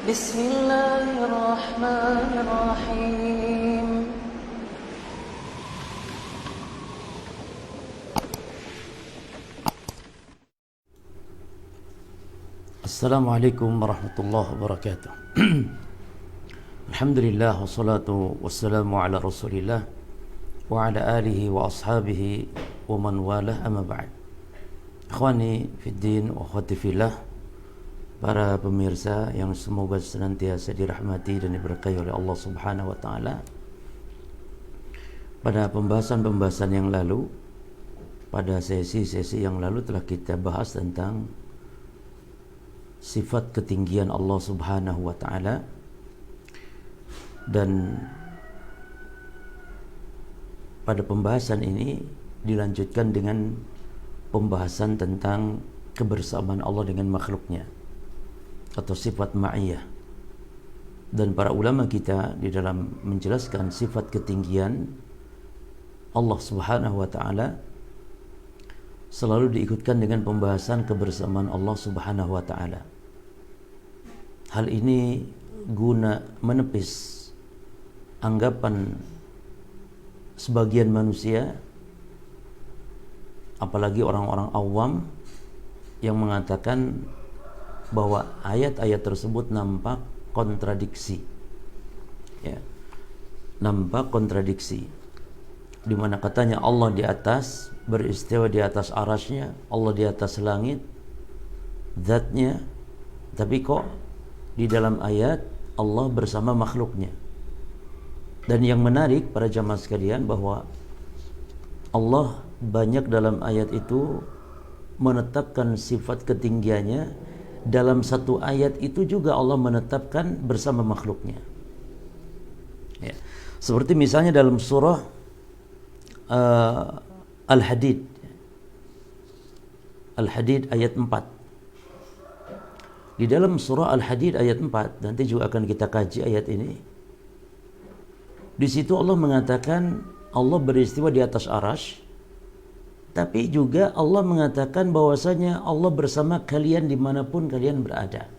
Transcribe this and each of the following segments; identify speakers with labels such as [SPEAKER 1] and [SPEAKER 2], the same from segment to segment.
[SPEAKER 1] بسم الله الرحمن الرحيم
[SPEAKER 2] Assalamualaikum warahmatullahi wabarakatuh. Alhamdulillah wassalatu wassalamu ala Rasulillah wa ala alihi wa ashabihi wa man walah, amma ba'd. Ikhwani fiddin wa akhwati fillah, para pemirsa yang semoga senantiasa dirahmati dan diberkahi oleh Allah Subhanahu wa taala. Pada pembahasan yang lalu, pada sesi-sesi yang lalu telah kita bahas tentang sifat ketinggian Allah Subhanahu wa taala, dan pada pembahasan ini dilanjutkan dengan pembahasan tentang kebersamaan Allah dengan makhluknya atau sifat ma'iyah. Dan para ulama kita di dalam menjelaskan sifat ketinggian Allah Subhanahu wa taala selalu diikutkan dengan pembahasan kebersamaan Allah Subhanahu wa taala. Hal ini guna menepis anggapan sebagian manusia, apalagi orang-orang awam, yang mengatakan bahwa ayat-ayat tersebut nampak kontradiksi. Ya, nampak kontradiksi. Di mana katanya Allah di atas, beristiwa di atas arasnya, Allah di atas langit, zatnya, tapi kok di dalam ayat Allah bersama makhluknya. Dan yang menarik para jamaah sekalian, bahwa Allah banyak dalam ayat itu menetapkan sifat ketinggiannya. Dalam satu ayat itu juga Allah menetapkan bersama makhluknya. Ya. Seperti misalnya dalam surah Al-Hadid ayat 4. Di dalam surah Al-Hadid ayat 4, nanti juga akan kita kaji ayat ini. Di situ Allah mengatakan Allah beristiwa di atas arasy, tapi juga Allah mengatakan bahwasanya Allah bersama kalian dimanapun kalian berada.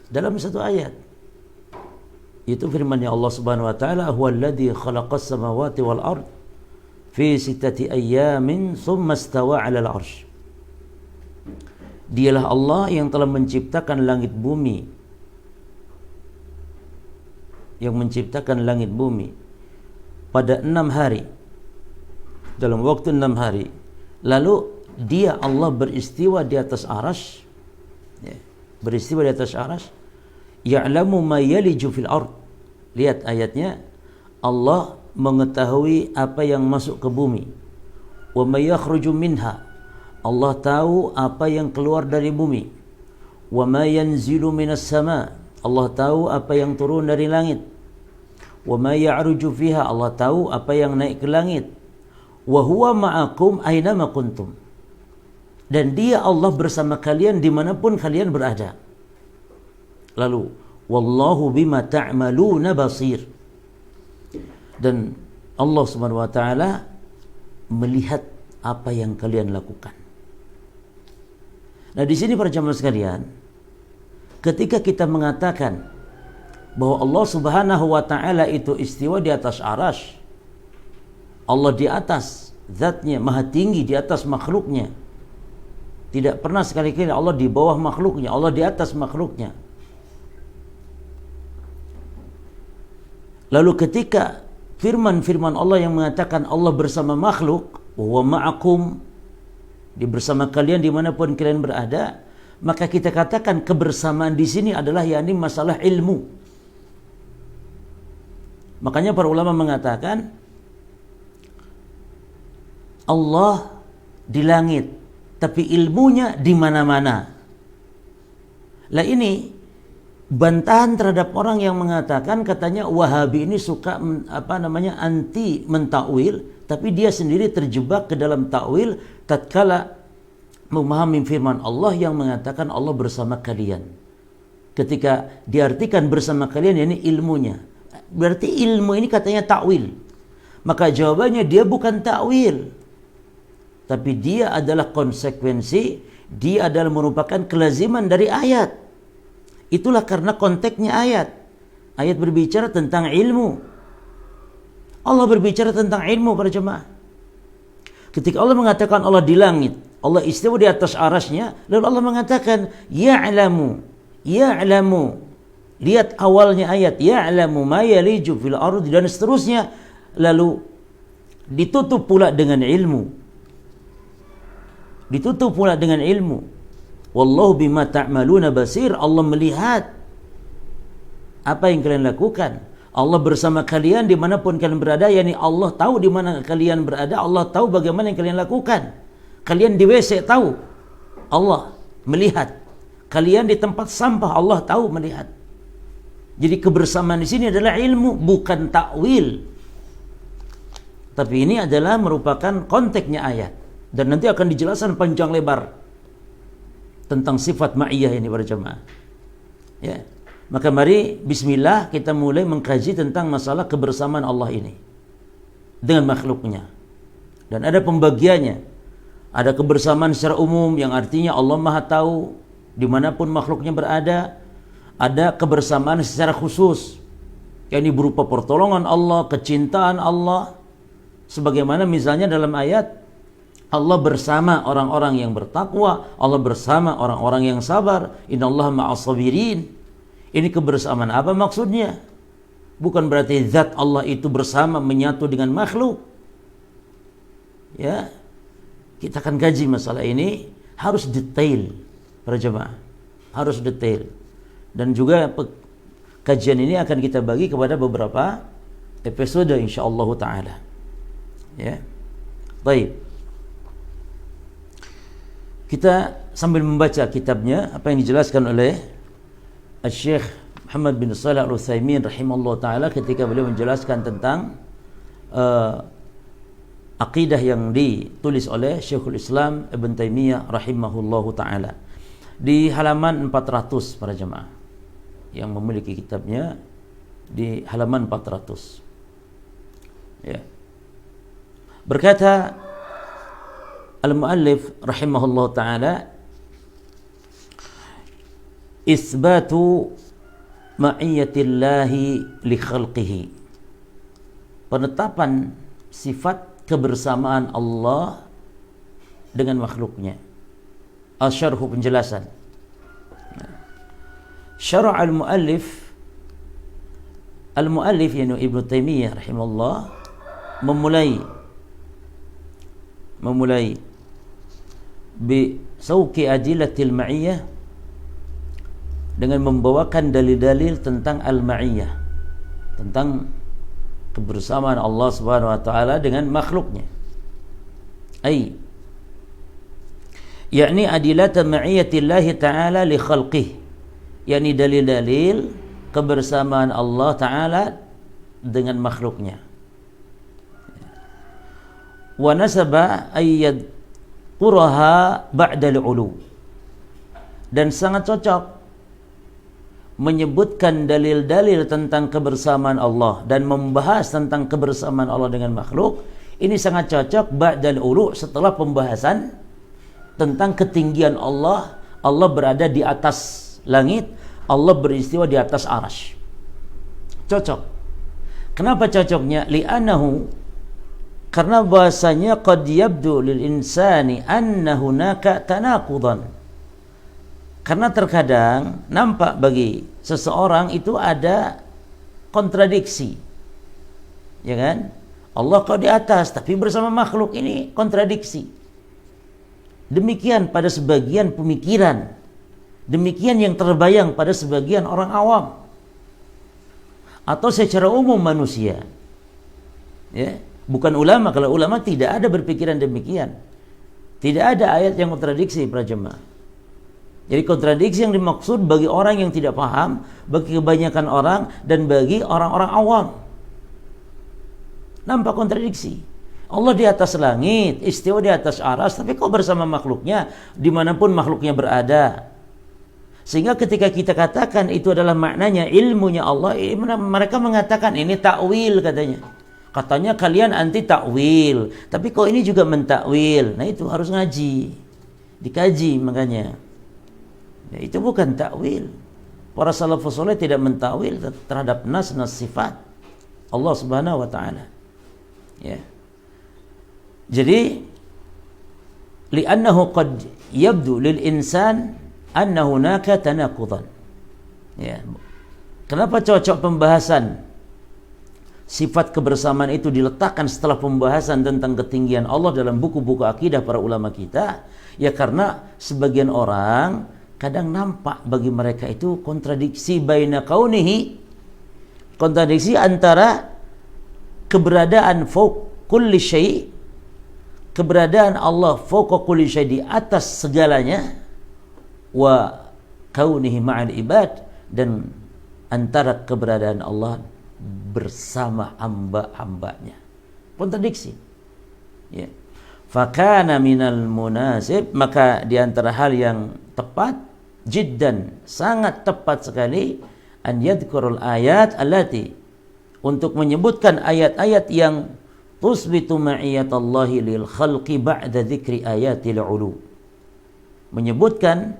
[SPEAKER 2] Dalam satu ayat. Itu firman-Nya Allah Subhanahu wa taala, "Huwallazi khalaqas samawati wal ard fi sittati ayyamin tsumma istawa 'alal 'arsy." Dialah Allah yang telah menciptakan langit bumi. Yang menciptakan langit bumi pada 6 hari. Dalam waktu 6 hari. Lalu dia Allah beristiwa di atas arasy. Ya, beristiwa di atas arasy. Ya'lamu ma yaliju fil ard. Lihat ayatnya, Allah mengetahui apa yang masuk ke bumi. Wa ma yakhruju minha. Allah tahu apa yang keluar dari bumi. Wa ma yanzilu minas sama. Allah tahu apa yang turun dari langit. Wa ma ya'ruju fiha. Allah tahu apa yang naik ke langit. Wa huwa ma'akum aina ma kuntum. Dan dia Allah bersama kalian dimanapun kalian berada. Lalu, wallahu bima ta'maluna basir. Dan Allah Subhanahu wa taala melihat apa yang kalian lakukan. Nah, di sini para jamaah sekalian, ketika kita mengatakan bahwa Allah Subhanahu wa taala itu istiwa di atas arasy, Allah di atas zatnya, maha tinggi di atas makhluknya. Tidak pernah sekali-kali Allah di bawah makhluknya, Allah di atas makhluknya. Lalu ketika firman-firman Allah yang mengatakan Allah bersama makhluk, wa ma'akum, di bersama kalian dimanapun kalian berada, maka kita katakan kebersamaan di sini adalah yakni masalah ilmu. Makanya para ulama mengatakan Allah di langit, tapi ilmunya di mana-mana. Lah ini bantahan terhadap orang yang mengatakan, katanya Wahabi ini suka anti mentakwil, tapi dia sendiri terjebak ke dalam takwil tatkala memahami firman Allah yang mengatakan Allah bersama kalian. Ketika diartikan bersama kalian, yakni ilmunya. Berarti ilmu ini katanya takwil. Maka jawabannya dia bukan takwil, tapi dia adalah konsekuensi, dia adalah merupakan kelaziman dari ayat. Itulah karena konteksnya ayat. Ayat berbicara tentang ilmu. Allah berbicara tentang ilmu para jemaah. Ketika Allah mengatakan Allah di langit, Allah istiwa di atas arasnya, lalu Allah mengatakan ya'lamu, ya'lamu. Lihat awalnya ayat, ya'lamu ma yaliju fil ardi, dan seterusnya. Lalu ditutup pula dengan ilmu. Ditutup pula dengan ilmu. Wallahu bima ta'maluna basir. Allah melihat apa yang kalian lakukan. Allah bersama kalian dimanapun kalian berada, yakni Allah tahu di mana kalian berada, Allah tahu bagaimana yang kalian lakukan. Kalian di WC tahu, Allah melihat. Kalian di tempat sampah, Allah tahu, melihat. Jadi kebersamaan di sini adalah ilmu, bukan takwil. Tapi ini adalah merupakan konteksnya ayat, dan nanti akan dijelaskan panjang lebar tentang sifat ma'iyah ini para jemaah. Ya. Maka mari bismillah kita mulai mengkaji tentang masalah kebersamaan Allah ini dengan makhluknya. Dan ada pembagiannya. Ada kebersamaan secara umum yang artinya Allah Maha tahu dimanapun makhluknya berada. Ada kebersamaan secara khusus, yakni berupa pertolongan Allah, kecintaan Allah. Sebagaimana misalnya dalam ayat, Allah bersama orang-orang yang bertakwa, Allah bersama orang-orang yang sabar. Innallaha ma'as sabirin. Ini kebersamaan apa maksudnya? Bukan berarti zat Allah itu bersama menyatu dengan makhluk. Ya, kita akan kaji masalah ini, harus detail para jemaah, harus detail. Dan juga kajian ini akan kita bagi kepada beberapa episode insyaallah taala. Ya. Baik. Kita sambil membaca kitabnya apa yang dijelaskan oleh Syekh Muhammad bin Shalih Al-Utsaimin rahimahullah taala ketika beliau menjelaskan tentang akidah yang ditulis oleh Syekhul Islam Ibn Taimiyah rahimahullahu taala di halaman 400 para jemaah yang memiliki kitabnya, di halaman 400. Ya. Berkata al-muallif rahimahullahu taala, isbatu ma'iyyatillahi li khalqihi, penetapan sifat kebersamaan Allah dengan makhluknya. Al-syarhu, penjelasan. Syara' al-muallif yakni Ibnu Taimiyah rahimahullah memulai bi sauqi adillatil ma'iyyah, dengan membawakan dalil-dalil tentang al-ma'iyyah, tentang kebersamaan Allah Subhanahu wa taala dengan makhluknya. Yakni adilat ma'iyyatillahi ta'ala li khalqihi, yakni dalil-dalil kebersamaan Allah taala dengan makhluknya. Wa nasaba ayyad quraha ba'da al-ulu, dan sangat cocok menyebutkan dalil-dalil tentang kebersamaan Allah dan membahas tentang kebersamaan Allah dengan makhluk. Ini sangat cocok ba'dal ulu, setelah pembahasan tentang ketinggian Allah. Allah berada di atas langit, Allah beristiwa di atas arasy. Cocok. Kenapa cocoknya? Li'annahu, karena bahasanya qad yabdu lil insani anna hunaka tanaqudan. Karena terkadang nampak bagi seseorang itu ada kontradiksi, ya kan? Allah kau di atas tapi bersama makhluk, ini kontradiksi. Demikian pada sebagian pemikiran, demikian yang terbayang pada sebagian orang awam atau secara umum manusia, ya, bukan ulama. Kalau ulama tidak ada berpikiran demikian, tidak ada ayat yang kontradiksi para jemaah. Jadi kontradiksi yang dimaksud bagi orang yang tidak paham, bagi kebanyakan orang, dan bagi orang-orang awam. Nampak kontradiksi. Allah di atas langit, istiwa di atas aras, tapi kok bersama makhluknya dimanapun makhluknya berada. Sehingga ketika kita katakan itu adalah maknanya ilmunya Allah, mereka mengatakan ini takwil katanya. Katanya kalian anti takwil, tapi kok ini juga mentakwil. Nah itu harus ngaji, dikaji makanya. Ya, itu bukan takwil. para salafus saleh tidak mentawil terhadap nas-nas sifat Allah Subhanahu wa taala. Ya. Jadi li'annahu qad yabdu lil insan anna hunaka tanaqudan. Ya. Kenapa cocok pembahasan sifat kebersamaan itu diletakkan setelah pembahasan tentang ketinggian Allah dalam buku-buku akidah para ulama kita? Ya karena sebagian orang kadang nampak bagi mereka itu kontradiksi baina kaunihi, kontradiksi antara keberadaan fauq kulli syai', keberadaan Allah fauqa kulli syai' di atas segalanya, wa kaunihi ma'al ibad, dan antara keberadaan Allah bersama hamba-hambanya. Kontradiksi. Ya. Fakana minal munasib, maka di antara hal yang tepat, jiddan, sangat tepat sekali, an yadhkurul ayat allati, untuk menyebutkan ayat-ayat yang tusbitu ma'iyatallahi lil khalqi ba'da dzikri ayatil ulu. Menyebutkan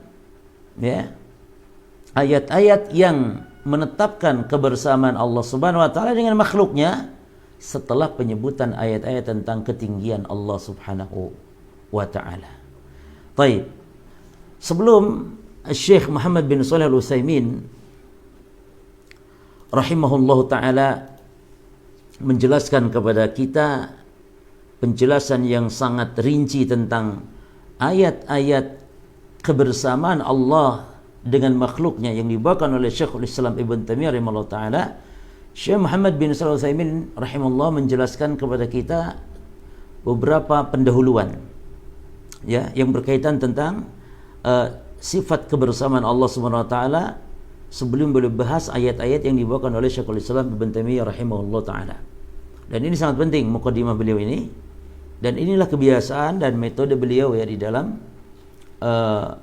[SPEAKER 2] ya ayat-ayat yang menetapkan kebersamaan Allah Subhanahu wa taala dengan makhluknya setelah penyebutan ayat-ayat tentang ketinggian Allah Subhanahu wa taala. Baik. Sebelum Syekh Muhammad bin Shalih Al-Utsaimin rahimahullahu taala menjelaskan kepada kita penjelasan yang sangat rinci tentang ayat-ayat kebersamaan Allah dengan makhluknya yang dibawakan oleh Syekhul Islam Ibn Taimiyah rahimahullah taala, Syekh Muhammad bin Shalih Al-Utsaimin rahimahullah menjelaskan kepada kita beberapa pendahuluan ya yang berkaitan tentang sifat kebersamaan Allah Subhanahu wa taala sebelum beliau bahas ayat-ayat yang dibawakan oleh Syekhul Islam Ibn Taimiyah rahimahullah taala. Dan ini sangat penting mukadimah beliau ini, dan inilah kebiasaan dan metode beliau ya di dalam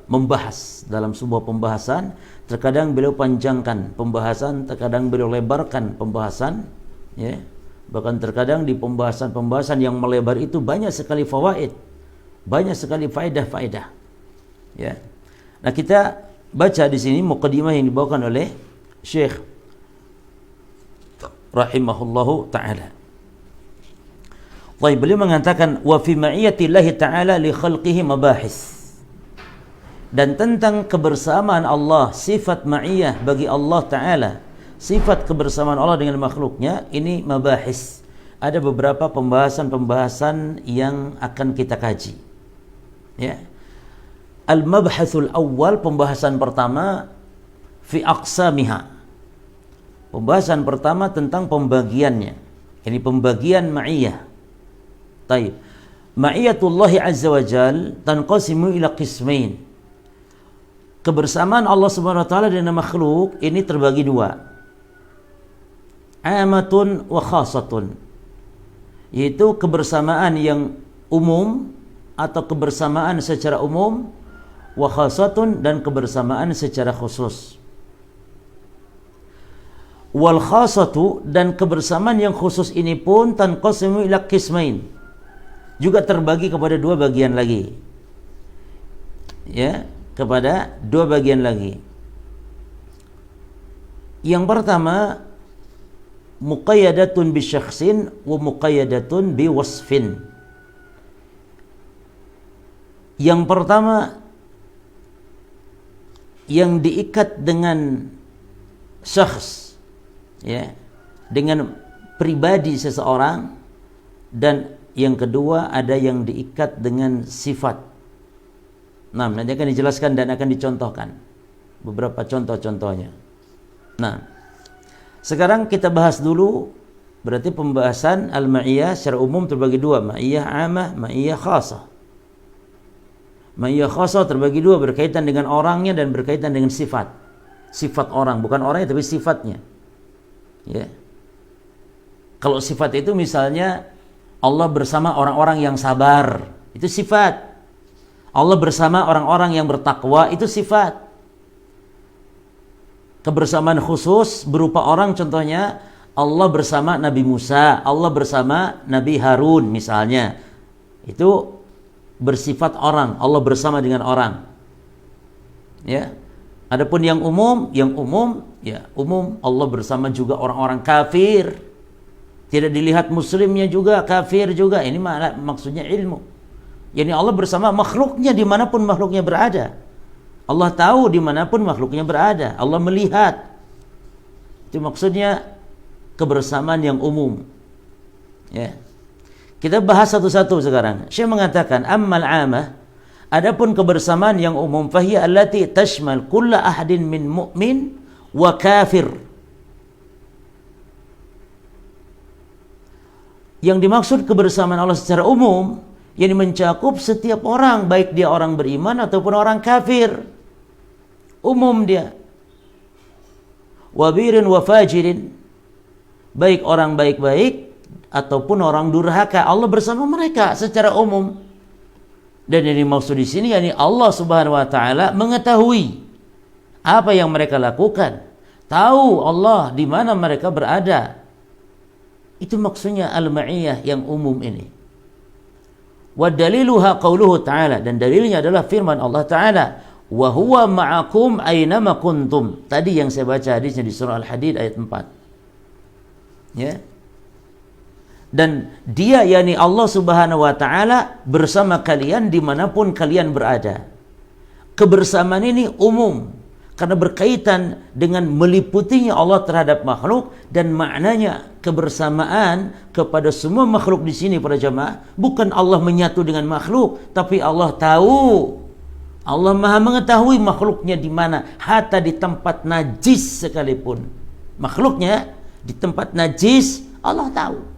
[SPEAKER 2] membahas dalam sebuah pembahasan. Terkadang beliau panjangkan pembahasan, terkadang beliau lebarkan pembahasan ya. Bahkan terkadang di pembahasan-pembahasan yang melebar itu banyak sekali fawaid, banyak sekali faedah-faedah ya. Nah, kita baca di sini mukadimah yang dibawakan oleh Syekh rahimahullahu taala. Baik, beliau mengatakan wa fi ma'iyatillahi ta'ala li khalqihi mabahis. Dan tentang kebersamaan Allah, sifat ma'iyah bagi Allah Ta'ala, sifat kebersamaan Allah dengan makhluknya, ini mabahis. Ada beberapa pembahasan-pembahasan yang akan kita kaji ya. Al-mabhasul awal, pembahasan pertama, fi aqsamiha, pembahasan pertama tentang pembagiannya. Ini pembagian ma'iyah. Taib. Ma'iyatullahi azza wa jal tanqasimu ila qismain. Kebersamaan Allah Subhanahu wa taala dengan makhluk ini terbagi dua. Amatun wa khasatun. Yaitu kebersamaan yang umum atau kebersamaan secara umum, wa khasatun, dan kebersamaan secara khusus. Wal khasatu, dan kebersamaan yang khusus ini pun tanqasimu ila qismain, juga terbagi kepada dua bagian lagi. Ya, kepada dua bagian lagi. Yang pertama, muqayyadatun bi syakhsin wa muqayyadatun bi wasfin. Yang pertama yang diikat dengan syakhs ya, dengan pribadi seseorang, dan yang kedua ada yang diikat dengan sifat. Nah, nanti akan dijelaskan dan akan dicontohkan beberapa contoh-contohnya. Nah, sekarang kita bahas dulu, berarti pembahasan al-ma'iyah secara umum terbagi dua, ma'iyah amah, ma'iyah khasah. Ma'iyah khasah terbagi dua, berkaitan dengan orangnya dan berkaitan dengan sifat. Sifat orang, bukan orangnya tapi sifatnya. Ya. Kalau sifat itu misalnya Allah bersama orang-orang yang sabar, itu sifat. Allah bersama orang-orang yang bertakwa, itu sifat. Kebersamaan khusus berupa orang, contohnya Allah bersama Nabi Musa, Allah bersama Nabi Harun misalnya. Itu bersifat orang, Allah bersama dengan orang. Ya. Adapun yang umum ya umum, Allah bersama juga orang-orang kafir. Tidak dilihat muslimnya juga, kafir juga. Ini maksudnya ilmu. Yani Allah bersama makhluknya dimanapun makhluknya berada. Allah tahu dimanapun makhluknya berada. Allah melihat. Itu maksudnya kebersamaan yang umum. Ya. Kita bahas satu-satu sekarang. Syekh mengatakan, ammal amah, adapun kebersamaan yang umum, fahiya allati tashmal kulla ahadin min mu'min wa kafir. Yang dimaksud kebersamaan Allah secara umum, yang mencakup setiap orang, baik dia orang beriman ataupun orang kafir. Umum dia. Wabirin wa fajirin, baik orang baik-baik ataupun orang durhaka, Allah bersama mereka secara umum. Dan yang dimaksud di sini yakni Allah Subhanahu wa taala mengetahui apa yang mereka lakukan. Tahu Allah di mana mereka berada. Itu maksudnya al-ma'iyah yang umum ini. Wa daliluha qauluhu ta'ala, dan dalilnya adalah firman Allah taala, wa huwa ma'akum aynama kuntum. Tadi yang saya baca hadisnya di surah Al-Hadid ayat 4. Ya. Dan dia yakni Allah Subhanahu wa taala bersama kalian dimanapun kalian berada. Kebersamaan ini umum karena berkaitan dengan meliputinya Allah terhadap makhluk, dan maknanya kebersamaan kepada semua makhluk di sini para jamaah bukan Allah menyatu dengan makhluk, tapi Allah tahu. Allah Maha mengetahui makhluknya di mana, hatta di tempat najis sekalipun. Makhluknya di tempat najis Allah tahu.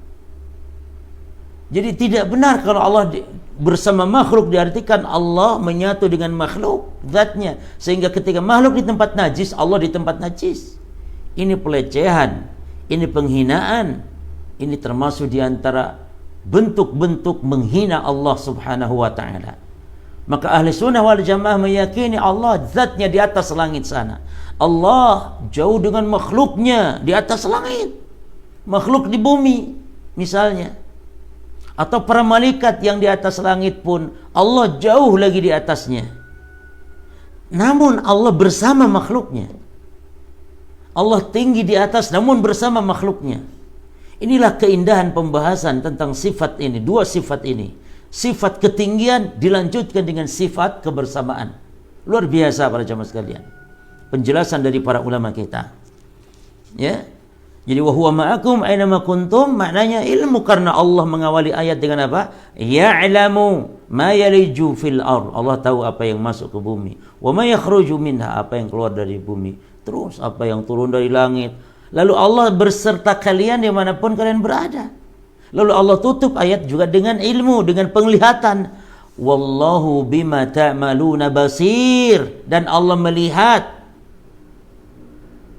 [SPEAKER 2] Jadi tidak benar kalau Allah bersama makhluk diartikan Allah menyatu dengan makhluk zatnya, sehingga ketika makhluk di tempat najis, Allah di tempat najis. Ini pelecehan, ini penghinaan, ini termasuk di antara bentuk-bentuk menghina Allah Subhanahu wa taala. Maka ahli sunnah wal jamaah meyakini Allah zatnya di atas langit sana. Allah jauh dengan makhluknya di atas langit. Makhluk di bumi misalnya, atau para malaikat yang di atas langit pun Allah jauh lagi di atasnya. Namun Allah bersama makhluknya. Allah tinggi di atas namun bersama makhluknya. Inilah keindahan pembahasan tentang sifat ini, dua sifat ini. Sifat ketinggian dilanjutkan dengan sifat kebersamaan. Luar biasa para jamaah sekalian. Penjelasan dari para ulama kita. Ya. Jadi wa huwa ma'akum aina ma kuntum, maknanya ilmu, karena Allah mengawali ayat dengan apa? Ya'lamu ma yaliju fil ard. Allah tahu apa yang masuk ke bumi. Wa ma yakhruju minha, apa yang keluar dari bumi. Terus apa yang turun dari langit. Lalu Allah berserta kalian dimanapun kalian berada. Lalu Allah tutup ayat juga dengan ilmu, dengan penglihatan. Wallahu bima ta'maluna basir, dan Allah melihat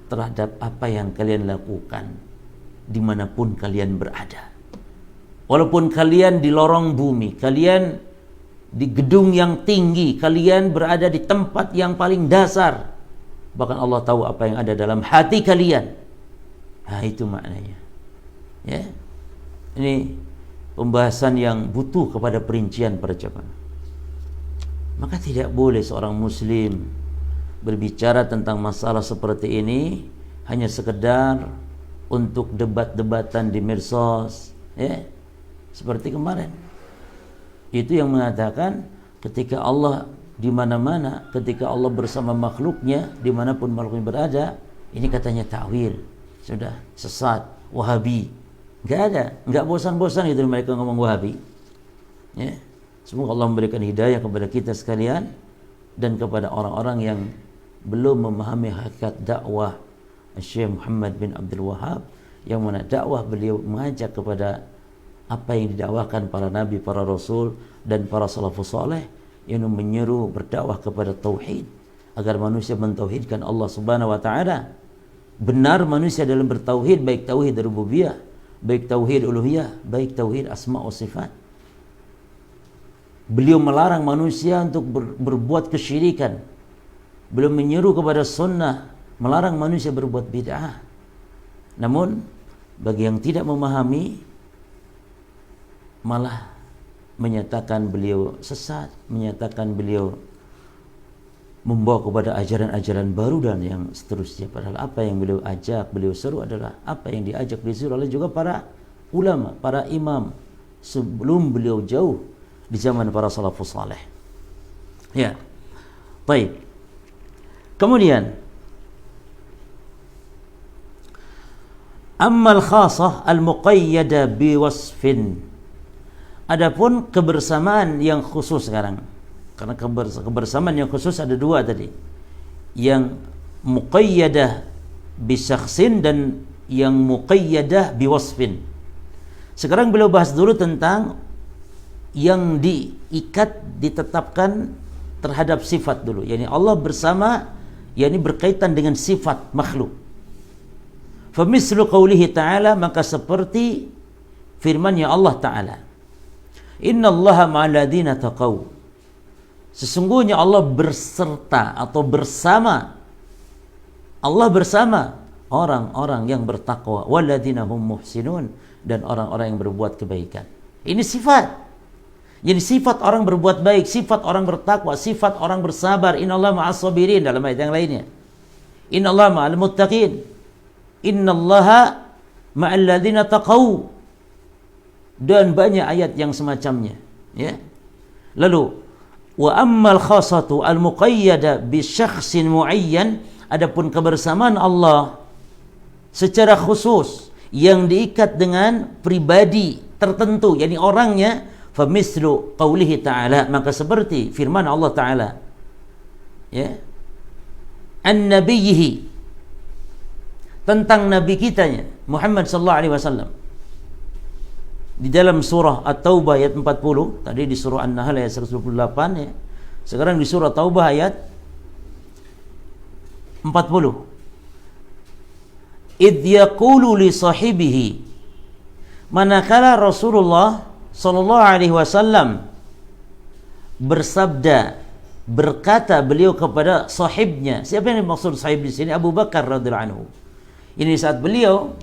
[SPEAKER 2] terhadap apa yang kalian lakukan dimanapun kalian berada. Walaupun kalian di lorong bumi, kalian di gedung yang tinggi, kalian berada di tempat yang paling dasar, bahkan Allah tahu apa yang ada dalam hati kalian. Nah, itu maknanya. Ya. Ini pembahasan yang butuh kepada perincian para jamaah. Maka tidak boleh seorang muslim berbicara tentang masalah seperti ini hanya sekedar untuk debat-debatan di medsos, ya, seperti kemarin. Itu yang mengatakan ketika Allah di mana-mana, ketika Allah bersama makhluknya dimanapun makhluknya berada, ini katanya takwil, sudah sesat, Wahabi. Nggak ada, nggak bosan-bosan itu mereka ngomong Wahabi. Ya. Semoga Allah memberikan hidayah kepada kita sekalian dan kepada orang-orang yang belum memahami hakikat dakwah Syekh Muhammad bin Abdul Wahhab, yang mana dakwah beliau mengajak kepada apa yang didakwahkan para nabi, para rasul dan para salafus saleh, yang menyeru berdakwah kepada tauhid agar manusia mentauhidkan Allah Subhanahu wa taala. Benar manusia dalam bertauhid, baik tauhid rububiyah, baik tauhid uluhiyah, baik tauhid asma wa sifat. Beliau melarang manusia untuk berbuat kesyirikan. Beliau menyeru kepada sunnah, melarang manusia berbuat bid'ah. Namun bagi yang tidak memahami, malah menyatakan beliau sesat, menyatakan beliau membawa kepada ajaran-ajaran baru dan yang seterusnya. Padahal apa yang beliau ajak, beliau seru adalah apa yang diajak, disuruh oleh juga para ulama, para imam sebelum beliau jauh di zaman para salafus saleh. Ya. Baik. Kemudian ammal khasah al-muqayyada biwasfin. Adapun kebersamaan yang khusus sekarang. Karena kebersamaan yang khusus ada dua tadi. Yang muqayyadah bisyakhsin dan yang muqayyadah biwasfin. Sekarang beliau bahas dulu tentang yang diikat, ditetapkan terhadap sifat dulu. Yani Allah bersama, yani berkaitan dengan sifat makhluk. Famislu qawlihi ta'ala, maka seperti firman-Nya Allah Ta'ala. Innallaha ma'alladina taqaw. Sesungguhnya Allah berserta atau bersama. Allah bersama orang-orang yang bertakwa, walladzina hum muhsinun, dan orang-orang yang berbuat kebaikan. Ini sifat. Jadi sifat orang berbuat baik, sifat orang bertakwa, sifat orang bersabar. Innallaha ma'as sabirin dalam ayat yang lainnya. Innallaha ma'al muttaqin. Innallaha ma'al ladzina taqaw. Dan banyak ayat yang semacamnya, ya. Lalu wa ammal khasatu al-muqayyada bi syakhsin muayyan, adapun kebersamaan Allah secara khusus yang diikat dengan pribadi tertentu, yakni orangnya, famislu qaulihi ta'ala, maka seperti firman Allah Ta'ala, ya, an-nabiyhi, tentang nabi kitanya Muhammad sallallahu alaihi wasallam di dalam surah At-Taubah ayat 40, tadi di surah An-Nahl ayat 128, ya. Sekarang di surah Taubah ayat 40. Idh yaqulu li sahibihi, manakala Rasulullah sallallahu alaihi wasallam bersabda, berkata beliau kepada sahibnya. Siapa yang dimaksud sahib di sini? Abu Bakar radhiyallahu anhu. Ini saat beliau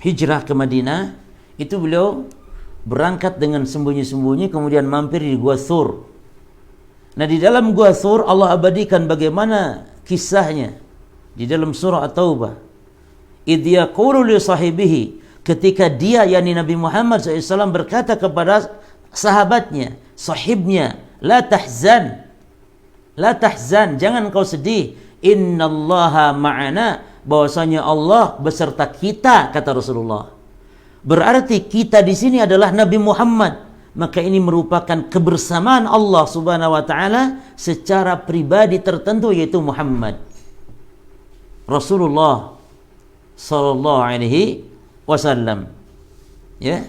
[SPEAKER 2] hijrah ke Madinah, itu beliau berangkat dengan sembunyi-sembunyi, kemudian mampir di Gua Thur. Nah, di dalam Gua Thur Allah abadikan bagaimana kisahnya di dalam surah At-Taubah. Idh yaqulu li sahibihi, ketika dia, yakni Nabi Muhammad SAW, berkata kepada sahabatnya, sahibnya, la tahzan, la tahzan, jangan kau sedih, innallaha ma'ana, bahwasanya Allah beserta kita, kata Rasulullah. Berarti kita di sini adalah Nabi Muhammad, maka ini merupakan kebersamaan Allah Subhanahu wa taala secara pribadi tertentu, yaitu Muhammad Rasulullah sallallahu alaihi wasallam. Ya.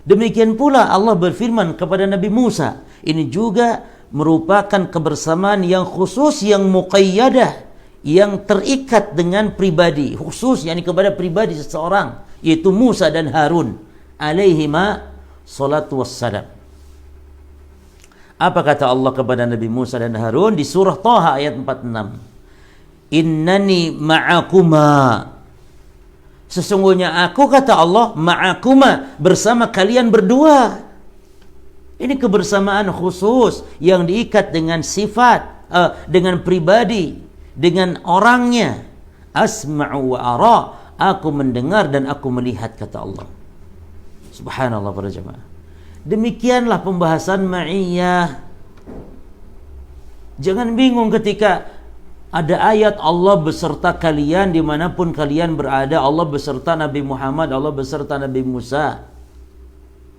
[SPEAKER 2] Demikian pula Allah berfirman kepada Nabi Musa, ini juga merupakan kebersamaan yang khusus, yang muqayyadah, yang terikat dengan pribadi khusus, yakni kepada pribadi seseorang, yaitu Musa dan Harun alaihima salatu wassalam. Apa kata Allah kepada Nabi Musa dan Harun di surah Taha ayat 46? Innani ma'akuma, sesungguhnya aku, kata Allah, ma'akuma, bersama kalian berdua. Ini kebersamaan khusus yang diikat dengan sifat, dengan pribadi, dengan orangnya. Asma'u wa ara, aku mendengar dan aku melihat, kata Allah. Subhanallah para jemaah. Demikianlah pembahasan ma'iyah. Jangan bingung ketika ada ayat Allah beserta kalian dimanapun kalian berada. Allah beserta Nabi Muhammad, Allah beserta Nabi Musa,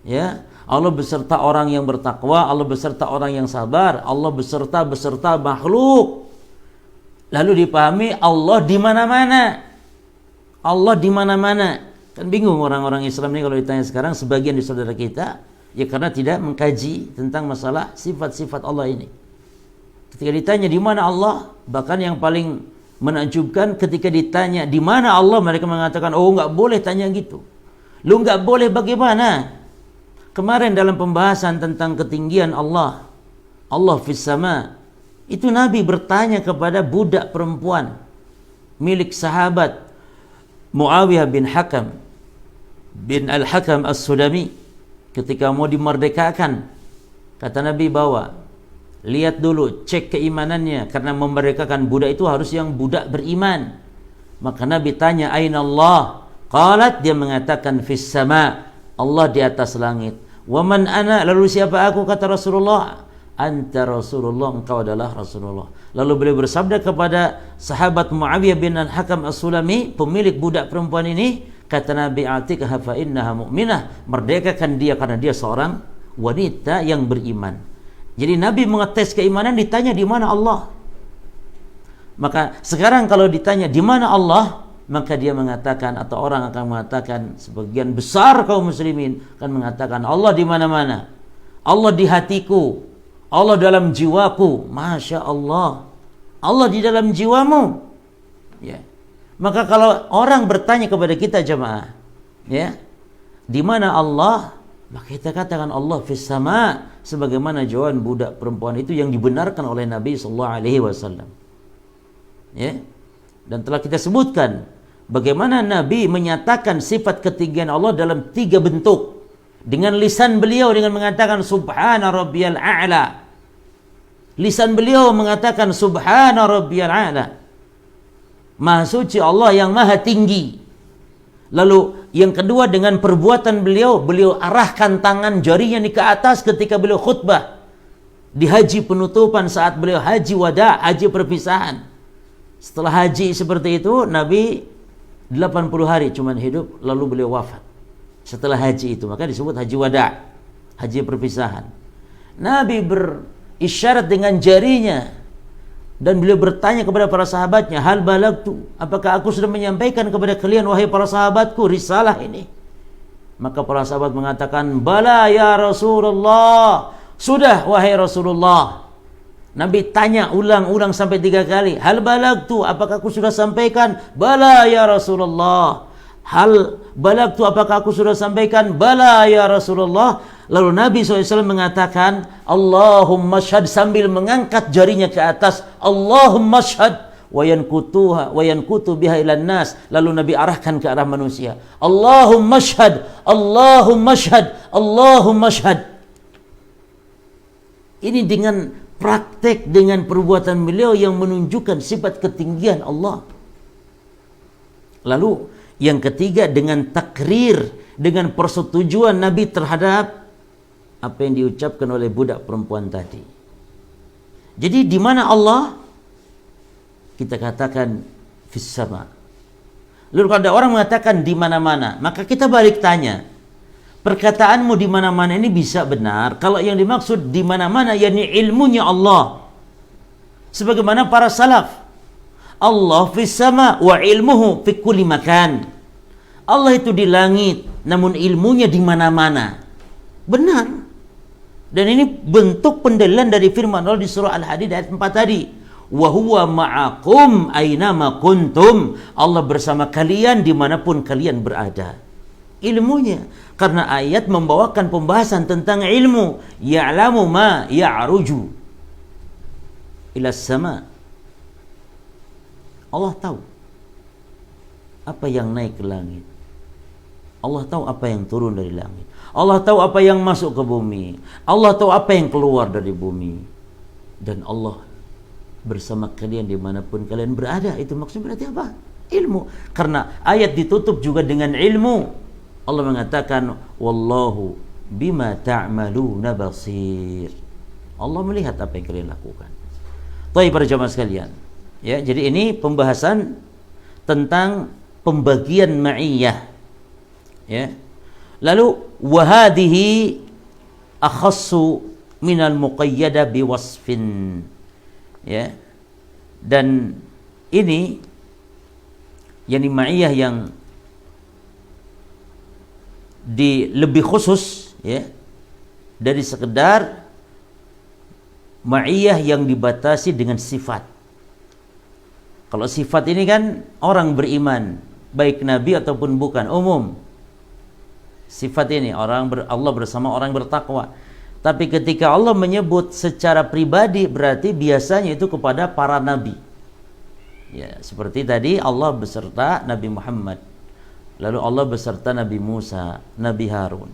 [SPEAKER 2] ya. Allah beserta orang yang bertakwa, Allah beserta orang yang sabar, Allah beserta makhluk. Lalu dipahami Allah di mana-mana. Allah di mana-mana. Kan bingung orang-orang Islam ini kalau ditanya sekarang, sebagian di saudara kita, ya karena tidak mengkaji tentang masalah sifat-sifat Allah ini. Ketika ditanya di mana Allah, bahkan yang paling menakjubkan ketika ditanya di mana Allah, mereka mengatakan, oh nggak boleh tanya gitu. Lu nggak boleh bagaimana? Kemarin dalam pembahasan tentang ketinggian Allah, Allah fis sama, itu Nabi bertanya kepada budak perempuan milik sahabat Muawiyah bin Hakam bin Al-Hakam As-Sudami ketika mau dimerdekakan. Kata Nabi, bawa Lihat dulu, cek keimanannya, karena memerdekakan budak itu harus yang budak beriman. Maka Nabi tanya, "Aina Allah?" Qalat, dia mengatakan, "Fis sama." Allah di atas langit. "Wa man ana?" Lalu siapa aku? Kata Rasulullah, "Anta Rasulullah." Engkau adalah Rasulullah. Lalu beliau bersabda kepada sahabat Muawiyah bin Al-Hakam As-Sulami, pemilik budak perempuan ini, kata Nabi, "Atiqha fa innaha mu'minah." Merdekakan dia karena dia seorang wanita yang beriman. Jadi Nabi mengetes keimanan, ditanya di mana Allah. Maka sekarang kalau ditanya di mana Allah, maka dia mengatakan, atau orang akan mengatakan, sebagian besar kaum muslimin akan mengatakan, Allah di mana-mana. Allah di hatiku, Allah dalam jiwaku. Masya Allah, Allah di dalam jiwamu. Ya. Maka kalau orang bertanya kepada kita jemaah, ya, di mana Allah? Maka kita katakan Allah fis sama, sebagaimana jawaban budak perempuan itu yang dibenarkan oleh Nabi sallallahu alaihi wasallam. Ya. Dan telah kita sebutkan bagaimana Nabi menyatakan sifat ketinggian Allah dalam 3 bentuk. Dengan lisan beliau dengan mengatakan subhana rabbiyal a'la. Lisan beliau mengatakan subhana rabbiyal a'la. Maha suci Allah yang maha tinggi. Lalu yang kedua dengan perbuatan beliau arahkan tangan jarinya ke atas ketika beliau khutbah di haji penutupan, saat beliau haji wada, haji perpisahan. Setelah haji seperti itu, Nabi 80 hari cuman hidup, lalu beliau wafat. Setelah haji itu, maka disebut haji wada, haji perpisahan. Nabi berisyarat dengan jarinya, dan beliau bertanya kepada para sahabatnya, hal balagtu, apakah aku sudah menyampaikan kepada kalian wahai para sahabatku risalah ini? Maka para sahabat mengatakan, bala ya Rasulullah, sudah wahai Rasulullah. Nabi tanya ulang-ulang sampai 3 kali, hal balagtu, apakah aku sudah sampaikan? Bala ya Rasulullah. Hal balagtu, apakah aku sudah sampaikan? Bala ya Rasulullah. Lalu Nabi SAW mengatakan, Allahumma syhad, sambil mengangkat jarinya ke atas, Allahumma syhad, wa yankutu biha ilan nas. Lalu Nabi arahkan ke arah manusia, Allahumma syhad, Allahumma syhad, Allahumma syhad. Ini dengan praktek, dengan perbuatan beliau yang menunjukkan sifat ketinggian Allah. Lalu yang ketiga dengan takrir, dengan persetujuan Nabi terhadap apa yang diucapkan oleh budak perempuan tadi. Jadi di mana Allah? Kita katakan fis sama. Lalu kalau ada orang mengatakan di mana-mana, maka kita balik tanya, perkataanmu di mana-mana ini bisa benar kalau yang dimaksud di mana-mana yakni ilmunya Allah. Sebagaimana para salaf, Allah fis sama wa ilmuhu fi kulli makan. Allah itu di langit, namun ilmunya di mana-mana. Benar. Dan ini bentuk pendalilan dari firman Allah di surah Al-Hadid ayat 4 tadi. Wa huwa ma'akum aynama kuntum. Allah bersama kalian dimanapun kalian berada. Ilmunya. Karena ayat membawakan pembahasan tentang ilmu. Ya'lamu ma ya'ruju ila sama. Allah tahu apa yang naik ke langit. Allah tahu apa yang turun dari langit. Allah tahu apa yang masuk ke bumi. Allah tahu apa yang keluar dari bumi. Dan Allah bersama kalian dimanapun kalian berada. Itu maksudnya berarti apa? Ilmu. Karena ayat ditutup juga dengan ilmu. Allah mengatakan, wallahu bima ta'maluna basir. Allah melihat apa yang kalian lakukan. Baik para jamaah sekalian. Ya, jadi ini pembahasan tentang pembagian ma'iyah. Ya. Lalu wahadihi akhassu minal muqayyada biwasfin. Ya. Dan ini yakni ma'iyah yang lebih khusus, ya, dari sekedar ma'iyah yang dibatasi dengan sifat. Kalau sifat ini kan orang beriman, baik nabi ataupun bukan, umum. Sifat ini Allah bersama orang bertakwa. Tapi ketika Allah menyebut secara pribadi, berarti biasanya itu kepada para nabi. Ya, seperti tadi Allah beserta Nabi Muhammad. Lalu Allah beserta Nabi Musa, Nabi Harun.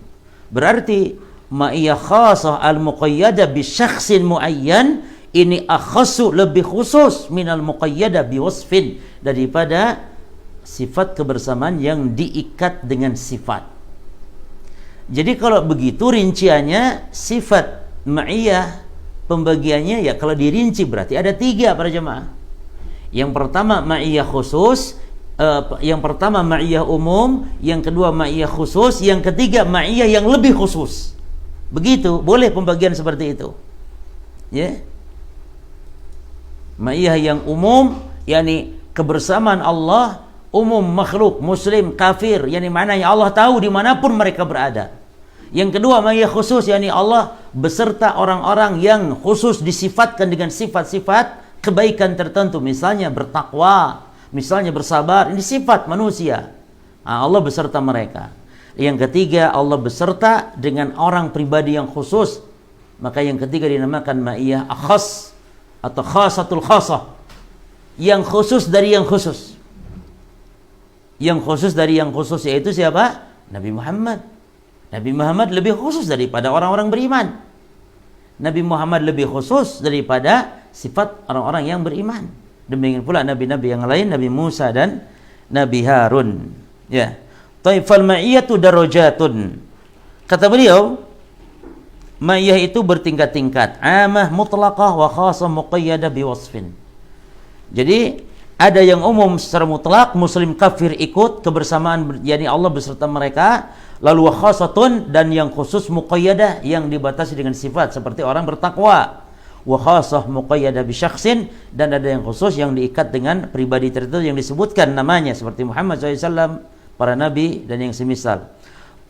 [SPEAKER 2] Berarti ma'iyah khasah al-muqayyadah bi syakhsin muayyan, ini akhassu, lebih khusus minal muqayyadah bi wasfin, daripada sifat kebersamaan yang diikat dengan sifat. Jadi kalau begitu rinciannya, sifat ma'iyah pembagiannya ya kalau dirinci berarti ada 3 para jemaah. Yang pertama ma'iyah khusus, yang pertama ma'iyah umum, yang kedua ma'iyah khusus, yang ketiga ma'iyah yang lebih khusus. Begitu, boleh pembagian seperti itu. Ya. Ma'iyah yang umum, yakni kebersamaan Allah umum makhluk, muslim, kafir, yakni maknanya Allah tahu dimanapun mereka berada. Yang kedua ma'iyah khusus, yakni Allah beserta orang-orang yang khusus disifatkan dengan sifat-sifat kebaikan tertentu, misalnya bertakwa, misalnya bersabar, ini sifat manusia. Allah beserta mereka. Yang ketiga, Allah beserta dengan orang pribadi yang khusus, maka yang ketiga dinamakan ma'iyah akhas atau khasatul khasah, yang khusus dari yang khusus. Yang khusus dari yang khusus yaitu siapa? Nabi Muhammad. Nabi Muhammad lebih khusus daripada orang-orang beriman. Nabi Muhammad lebih khusus daripada sifat orang-orang yang beriman. Demikian pula nabi-nabi yang lain, Nabi Musa dan Nabi Harun. Ya. Taifal ma'iyatu darajatun. Kata beliau, ma'iyah itu bertingkat-tingkat, amah mutlaqah wa khasah muqayyadah biwasfin. Jadi ada yang umum secara mutlak, muslim kafir ikut kebersamaan, yakni Allah beserta mereka. Lalu wa khasatun, dan yang khusus muqayyadah, yang dibatasi dengan sifat seperti orang bertakwa. Wa khasah muqayyadah bi syakhsin, dan ada yang khusus yang diikat dengan pribadi tertentu yang disebutkan namanya seperti Muhammad SAW, para nabi dan yang semisal.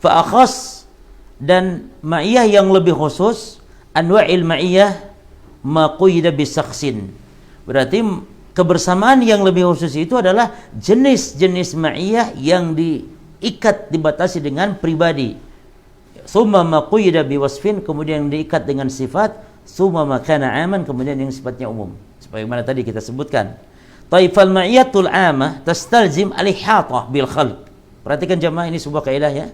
[SPEAKER 2] Fa akhas, dan ma'iyah yang lebih khusus, anwa'il ma'iyah ma quyida bi syakhsin. Berarti kebersamaan yang lebih khusus itu adalah jenis-jenis ma'iyah yang diikat, dibatasi dengan pribadi. Summa ma quyida bi wasfin, kemudian diikat dengan sifat. Summa ma kana aman, kemudian yang sifatnya umum. Sebagaimana tadi kita sebutkan. Taifal ma'iyatul amah tastalzim al-ihatah bil khalq. Perhatikan jemaah, ini sebuah kaidah ya.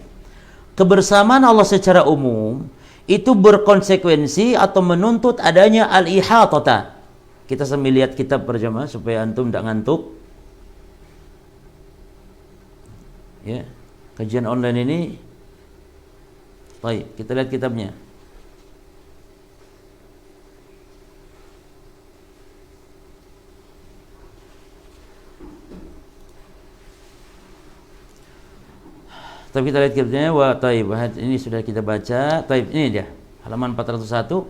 [SPEAKER 2] Kebersamaan Allah secara umum itu berkonsekuensi atau menuntut adanya al-ihatata. Kita sambil lihat kitab berjamaah supaya antum tidak ngantuk. Ya, kajian online ini. Baik, kita lihat kitabnya. Tapi kita lihat kitabnya. Ini sudah kita baca. Ini dia, halaman 401.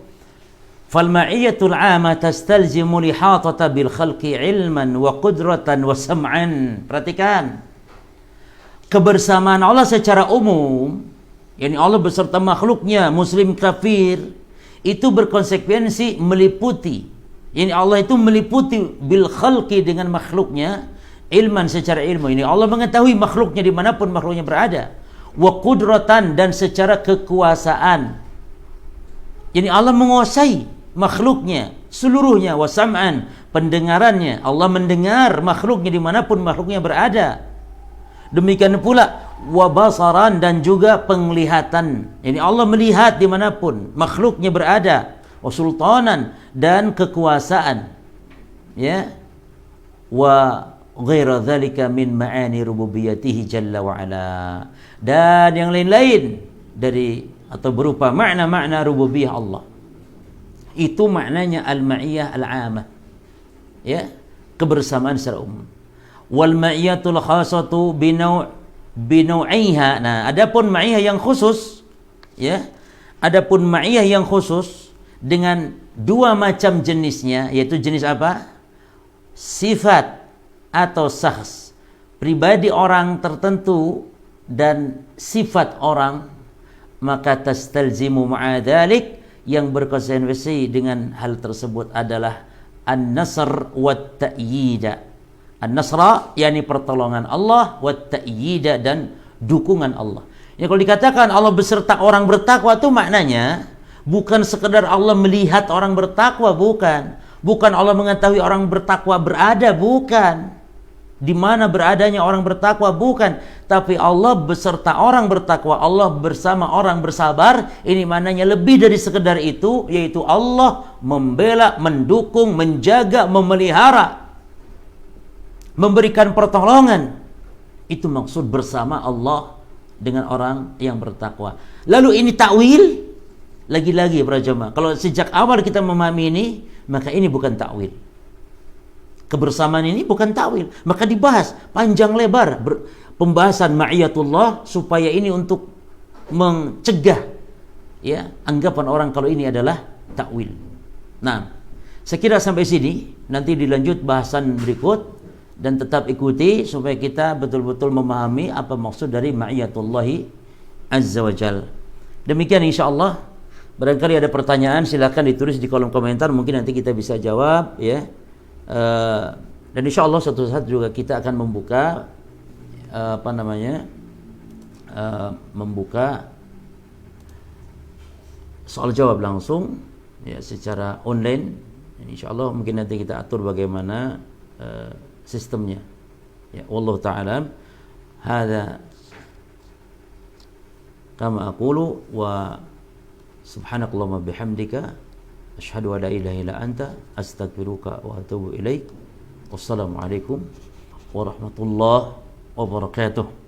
[SPEAKER 2] Fal ma'iyatul 'amah tastalzimu lihatata bil khalqi ilman wa qudratan wa sam'an. Perhatikan. Kebersamaan Allah secara umum, yakni Allah beserta makhluknya, muslim kafir, itu berkonsekuensi meliputi. Yani Allah itu meliputi bil khalqi dengan makhluknya, ilman secara ilmu. Ini Allah mengetahui makhluknya dimanapun makhluknya berada. Wa qudratan, dan secara kekuasaan. Yani Allah menguasai makhluknya seluruhnya. Wa sam'an, pendengarannya. Allah mendengar makhluknya dimanapun makhluknya berada. Demikian pula wa basaran, dan juga penglihatan. Yani Allah melihat dimanapun makhluknya berada. Wa sultanan, dan kekuasaan. Ya. Wa ghaira dzalika min ma'ani rububiyyatihi jalla wa ala, dan yang lain-lain dari atau berupa makna-makna rububiyah Allah. Itu maknanya al-ma'iyah al-'amah. Ya, kebersamaan secara umum. Wal ma'iyatul khasatu binau'iha. Nah, adapun ma'iyah yang khusus, ya. Adapun ma'iyah yang khusus dengan 2 macam jenisnya, yaitu jenis apa? Sifat atau syakhs, pribadi orang tertentu dan sifat orang, maka tastalzimu ma'adhalik, yang berkonsekuensi dengan hal tersebut adalah an-nasr wa ta'yida. An-nasra yakni pertolongan Allah, wa ta'yida, dan dukungan Allah. Ya, kalau dikatakan Allah beserta orang bertakwa, itu maknanya bukan sekedar Allah melihat orang bertakwa, bukan. Bukan Allah mengetahui orang bertakwa berada, bukan. di mana beradanya orang bertakwa, bukan, tapi Allah beserta orang bertakwa, Allah bersama orang bersabar. Ini maknanya lebih dari sekedar itu, yaitu Allah membela, mendukung, menjaga, memelihara, memberikan pertolongan. Itu maksud bersama Allah dengan orang yang bertakwa. Lalu ini takwil, lagi-lagi para jemaah, kalau sejak awal kita memahami ini, maka ini bukan takwil. Kebersamaan ini bukan takwil, maka dibahas panjang lebar pembahasan ma'iyatullah supaya ini untuk mencegah ya anggapan orang kalau ini adalah takwil. Nah, saya kira sampai sini, nanti dilanjut bahasan berikut dan tetap ikuti supaya kita betul-betul memahami apa maksud dari ma'iyatullahi azza wajal. Demikian insyaallah. Barangkali ada pertanyaan silakan ditulis di kolom komentar, mungkin nanti kita bisa jawab ya. Dan insya Allah suatu saat juga kita akan membuka membuka soal jawab langsung ya secara online. Insya Allah mungkin nanti kita atur bagaimana sistemnya ya. Wallahu ta'ala hadza kama aqulu wa subhanakallahumma bihamdika asyhadu an la ilaha illa anta astaghfiruka wa atubu ilaik. Wassalamualaikum warahmatullahi wabarakatuh.